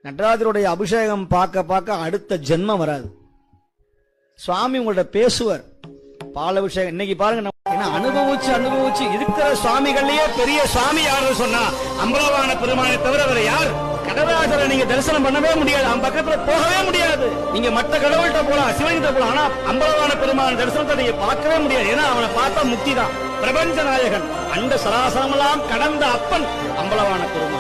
நடராஜருடைய அபிஷேகம் பார்க்க பார்க்க அடுத்த ஜென்மம் வராது. சுவாமி உங்கள்ட்ட பேசுவார். பாலாபிஷேகம் இன்னைக்கு பாருங்க, அனுபவிச்சு இருக்கிற சுவாமிகள்லயே பெரிய சுவாமி யாரு சொன்னா அம்பலவான பெருமானை தவிர வேற யார்? கடவுளாசரை நீங்க தரிசனம் பண்ணவே முடியாது, அவன் பக்கத்துல போகவே முடியாது. நீங்க மற்ற கடவுள்கிட்ட போலாம், சிவகிட்ட போலாம், ஆனா அம்பலவான பெருமான தரிசனத்தை நீங்க பார்க்கவே முடியாது. ஏன்னா அவனை பார்த்தா முக்தி தான். பிரபஞ்ச நாயகன், அண்ட சராசரமெல்லாம் கடந்த அப்பன் அம்பலவான பெருமான்.